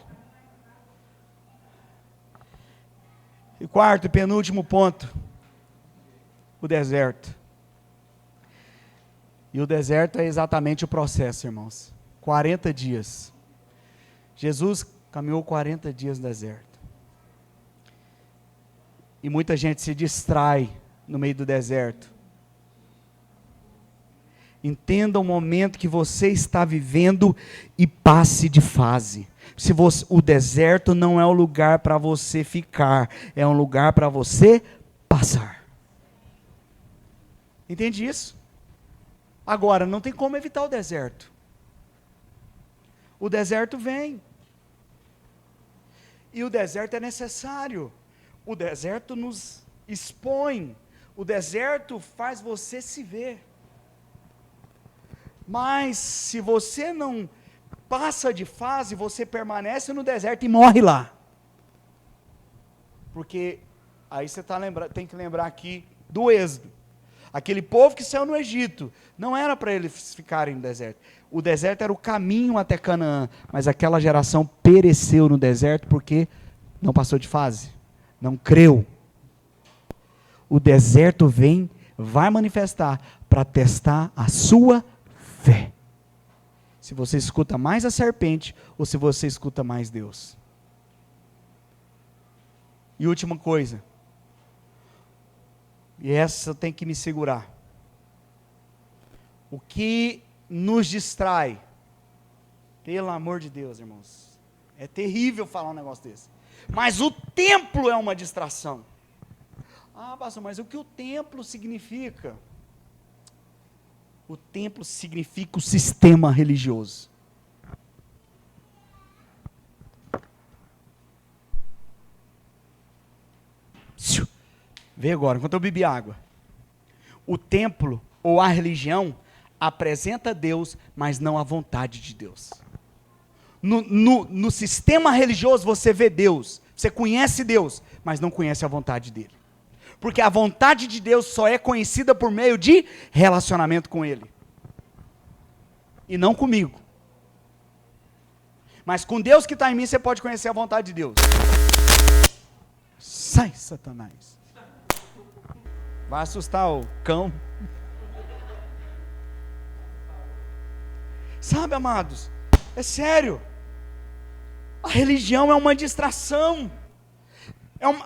E quarto e penúltimo ponto. O deserto. E o deserto é exatamente o processo, irmãos. 40 dias. Jesus caminhou 40 dias no deserto. E muita gente se distrai no meio do deserto. Entenda o momento que você está vivendo e passe de fase. O deserto não é um lugar para você ficar, é um lugar para você passar. Entende isso? Agora, não tem como evitar o deserto. O deserto vem. E o deserto é necessário. O deserto nos expõe. O deserto faz você se ver. Mas se você não passa de fase, você permanece no deserto e morre lá. Porque aí você tem que lembrar aqui do Êxodo. Aquele povo que saiu no Egito, não era para eles ficarem no deserto. O deserto era o caminho até Canaã, mas aquela geração pereceu no deserto porque não passou de fase, não creu. O deserto vai manifestar para testar a sua fé. Se você escuta mais a serpente ou se você escuta mais Deus. E última coisa, e essa tem que me segurar. O que nos distrai, pelo amor de Deus, irmãos, é terrível falar um negócio desse, mas o templo é uma distração. Ah, pastor, mas o que o templo significa? O templo significa o sistema religioso. Vê agora, enquanto eu bebi água. O templo ou a religião apresenta Deus, mas não a vontade de Deus. No sistema religioso você vê Deus, você conhece Deus, mas não conhece a vontade dele. Porque a vontade de Deus só é conhecida por meio de relacionamento com Ele. E não comigo. Mas com Deus que está em mim, você pode conhecer a vontade de Deus. Sai, Satanás. Vai assustar o cão. Sabe, amados, é sério. A religião é uma distração.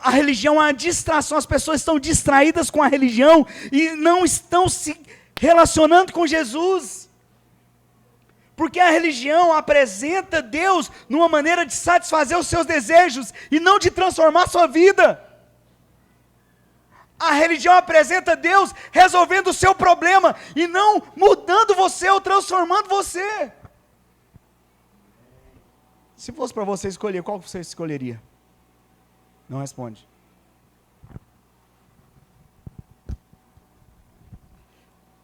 A religião é uma distração. As pessoas estão distraídas com a religião e não estão se relacionando com Jesus. Porque a religião apresenta Deus numa maneira de satisfazer os seus desejos e não de transformar a sua vida. A religião apresenta Deus resolvendo o seu problema e não mudando você ou transformando você. Se fosse para você escolher, qual você escolheria? Não responde.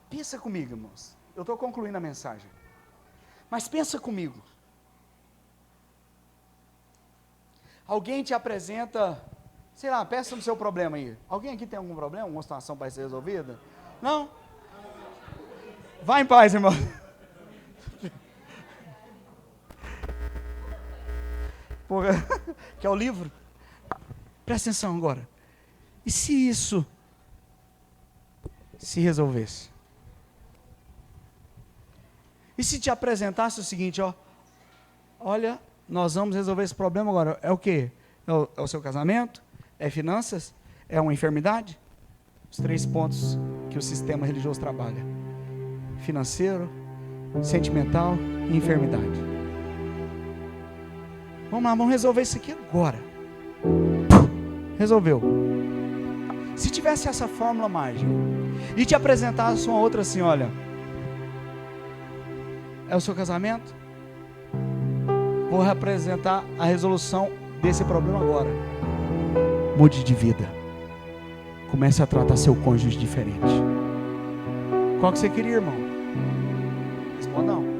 Pensa comigo, irmãos. Eu estou concluindo a mensagem. Mas pensa comigo. Alguém te apresenta, sei lá, peça no seu problema aí. Alguém aqui tem algum problema, alguma situação para ser resolvida? Não? Vai em paz, irmão. Porra, que é o livro? Presta atenção agora. E se isso se resolvesse? E se te apresentasse o seguinte, ó, olha, nós vamos resolver esse problema agora. É o quê? É o seu casamento? É finanças? É uma enfermidade? Os 3 pontos que o sistema religioso trabalha: financeiro, sentimental e enfermidade. Vamos lá, vamos resolver isso aqui agora. Resolveu. Se tivesse essa fórmula mágica e te apresentasse uma outra assim, olha, é o seu casamento? Vou representar a resolução desse problema agora. Mude de vida. Comece a tratar seu cônjuge diferente. Qual que você queria, irmão? Responda não.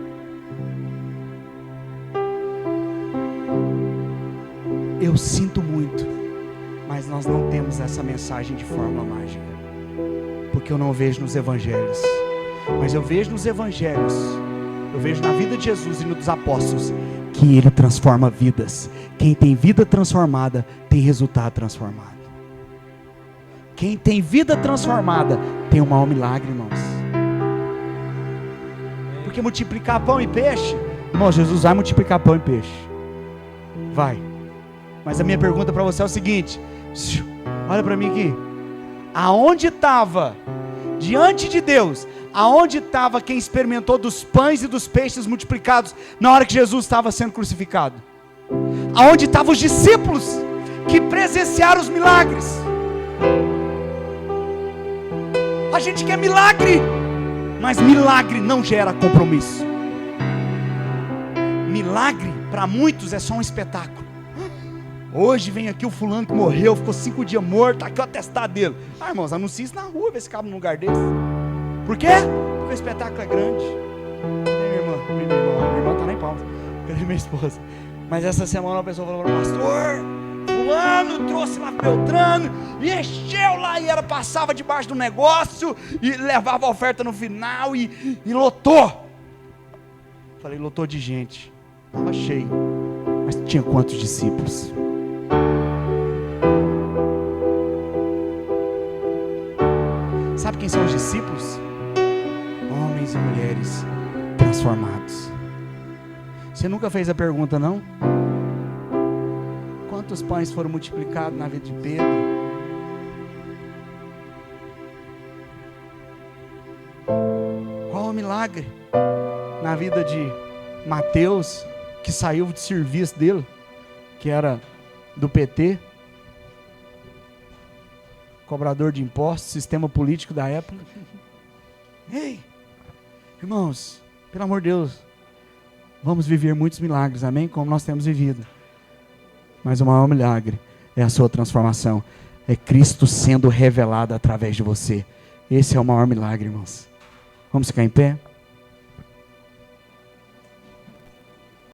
Eu sinto muito, mas nós não temos essa mensagem de forma mágica, porque eu não vejo nos evangelhos, mas eu vejo nos evangelhos, eu vejo na vida de Jesus e nos apóstolos, que Ele transforma vidas. Quem tem vida transformada, tem resultado transformado. Quem tem vida transformada, tem um maior milagre, irmãos. Porque multiplicar pão e peixe, irmão, Jesus vai multiplicar pão e peixe, vai. Mas a minha pergunta para você é o seguinte, olha para mim aqui, aonde estava, diante de Deus, aonde estava quem experimentou dos pães e dos peixes multiplicados, na hora que Jesus estava sendo crucificado? Aonde estavam os discípulos, que presenciaram os milagres? A gente quer milagre, mas milagre não gera compromisso. Milagre para muitos é só um espetáculo. Hoje vem aqui o fulano que morreu, ficou 5 dias morto, tá aqui o atestado dele. Irmãos, anuncia isso na rua, vê se cabe num lugar desse. Por quê? Porque o espetáculo é grande. Minha irmã tá lá em Palmas. Cadê minha esposa? Mas essa semana a pessoa falou: pastor, fulano trouxe lá Beltrano e encheu lá, e passava debaixo do negócio e levava a oferta no final e lotou. Falei: lotou de gente. Estava cheio. Mas tinha quantos discípulos? Sabe quem são os discípulos? Homens e mulheres transformados. Você nunca fez a pergunta, não? Quantos pães foram multiplicados na vida de Pedro? Qual o milagre na vida de Mateus, que saiu de serviço dele, que era do PT, cobrador de impostos, sistema político da época? Ei, irmãos, pelo amor de Deus, vamos viver muitos milagres, amém? Como nós temos vivido. Mas o maior milagre é a sua transformação. É Cristo sendo revelado através de você. Esse é o maior milagre, irmãos. Vamos ficar em pé?